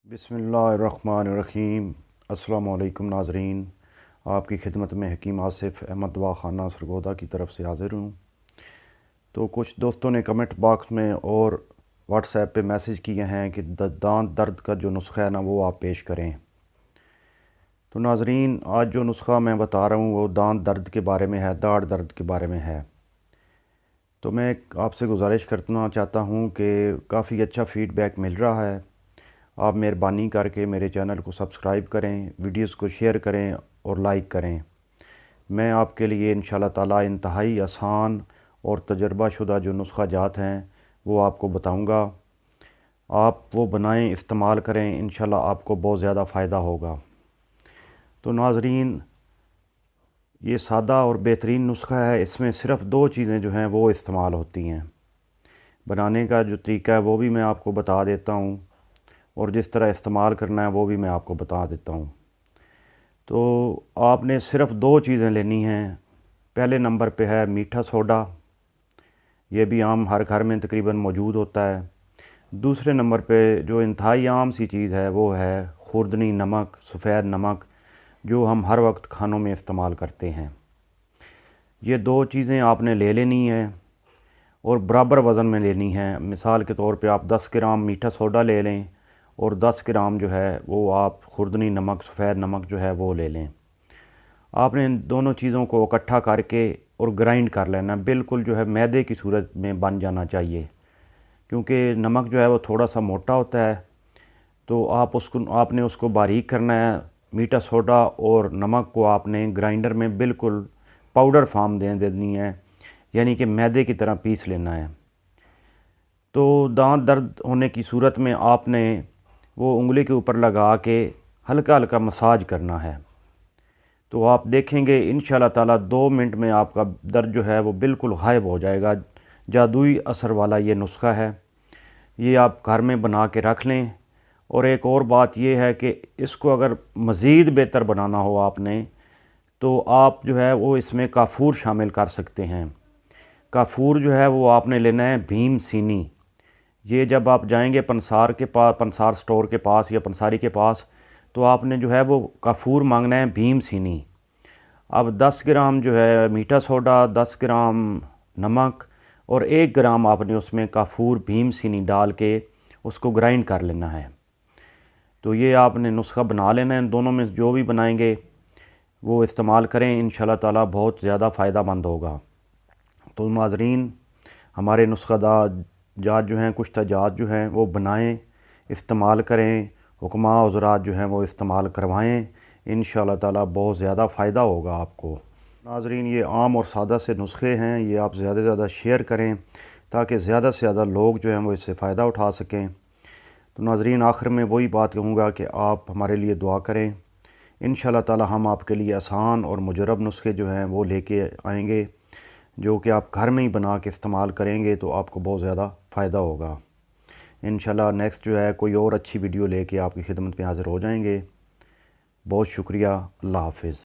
बिस्मिल्लाहिर्रहमानिर्रहीम। अस्सलामु अलैकुम नाज़रीन, आपकी खिदमत में हकीम आसिफ़ अहमद दवा खाना सरगोदा की तरफ से हाज़िर हूँ। तो कुछ दोस्तों ने कमेंट बॉक्स में और व्हाट्सएप पे मैसेज किए हैं कि दांत दर्द का जो नुस्खा है ना वो आप पेश करें। तो नाज़रीन, आज जो नुस्खा मैं बता रहा हूँ वो दांत दर्द के बारे में है, दाढ़ दर्द के बारे में है। तो मैं आपसे गुजारिश करना चाहता हूँ कि काफ़ी अच्छा फ़ीडबैक मिल रहा है। आप मेहरबानी करके मेरे चैनल को सब्सक्राइब करें, वीडियोस को शेयर करें और लाइक करें। मैं आपके लिए इंशाल्लाह ताला इंतहाई आसान और तजर्बाशुदा जो नुस्खा जात हैं वो आपको बताऊंगा। आप वो बनाएं, इस्तेमाल करें, इंशाल्लाह आपको बहुत ज़्यादा फ़ायदा होगा। तो नाज़रीन, ये सादा और बेहतरीन नुस्खा है। इसमें सिर्फ़ दो चीज़ें जो हैं वो इस्तेमाल होती हैं। बनाने का जो तरीका है वो भी मैं आपको बता देता हूँ और जिस तरह इस्तेमाल करना है वो भी मैं आपको बता देता हूँ। तो आपने सिर्फ़ दो चीज़ें लेनी हैं। पहले नंबर पे है मीठा सोडा, ये भी आम हर घर में तकरीबन मौजूद होता है। दूसरे नंबर पे जो इंतहाई आम सी चीज़ है वो है खुर्दनी नमक, सफ़ेद नमक, जो हम हर वक्त खानों में इस्तेमाल करते हैं। ये दो चीज़ें आपने ले लेनी है और बराबर वज़न में लेनी है। मिसाल के तौर पे आप 10 ग्राम मीठा सोडा ले लें और 10 ग्राम जो है वो आप खुर्दनी नमक, सफ़ेद नमक जो है वो ले लें। आपने इन दोनों चीज़ों को इकट्ठा करके और ग्राइंड कर लेना। बिल्कुल जो है मैदे की सूरत में बन जाना चाहिए, क्योंकि नमक जो है वो थोड़ा सा मोटा होता है। तो आपने उसको बारीक करना है। मीठा सोडा और नमक को आपने ग्राइंडर में बिल्कुल पाउडर फॉर्म दे देनी है, यानी कि मैदे की तरह पीस लेना है। तो दांत दर्द होने की सूरत में आपने वो उंगली के ऊपर लगा के हल्का हल्का मसाज करना है। तो आप देखेंगे इंशाल्लाह ताला 2 मिनट में आपका दर्द जो है वो बिल्कुल गायब हो जाएगा। जादुई असर वाला ये नुस्खा है। ये आप घर में बना के रख लें। और एक और बात ये है कि इसको अगर मज़ीद बेहतर बनाना हो आपने, तो आप जो है वो इसमें काफूर शामिल कर सकते हैं। काफूर जो है वो आपने लेना है भीम सीनी। ये जब आप जाएंगे पंसार के पास, पंसार स्टोर के पास या पंसारी के पास, तो आपने जो है वो काफूर मांगना है भीम सीनी। अब 10 ग्राम जो है मीठा सोडा, 10 ग्राम नमक और 1 ग्राम आपने उसमें काफूर भीम सीनी डाल के उसको ग्राइंड कर लेना है। तो ये आपने नुस्खा बना लेना है। इन दोनों में जो भी बनाएंगे वो इस्तेमाल करें, इंशाल्लाह ताला बहुत ज़्यादा फ़ायदामंद होगा। तो नाज़रीन, हमारे नुस्खा जात जो हैं, कुछ जात जो हैं वो बनाएं, इस्तेमाल करें, हुक्मा हज़रात जो हैं वो इस्तेमाल करवाएं। इंशाल्लाह ताला बहुत ज़्यादा फ़ायदा होगा आपको। नाज़रीन, ये आम और सादा से नुस्खे हैं, ये आप ज़्यादा से ज़्यादा शेयर करें ताकि ज़्यादा से ज़्यादा लोग जो हैं वो इससे फ़ायदा उठा सकें। तो नाज़रीन, आखिर में वही बात कहूँगा कि आप हमारे लिए दुआ करें। इंशाल्लाह ताला हम आपके लिए आसान और मुजरब नुस्खे जो हैं वो लेके आएंगे, जो कि आप घर में ही बना के इस्तेमाल करेंगे तो आपको बहुत ज़्यादा फ़ायदा होगा। इंशाल्लाह नेक्स्ट जो है कोई और अच्छी वीडियो लेके आपकी खिदमत में हाज़िर हो जाएंगे। बहुत शुक्रिया। अल्लाह हाफ़िज़।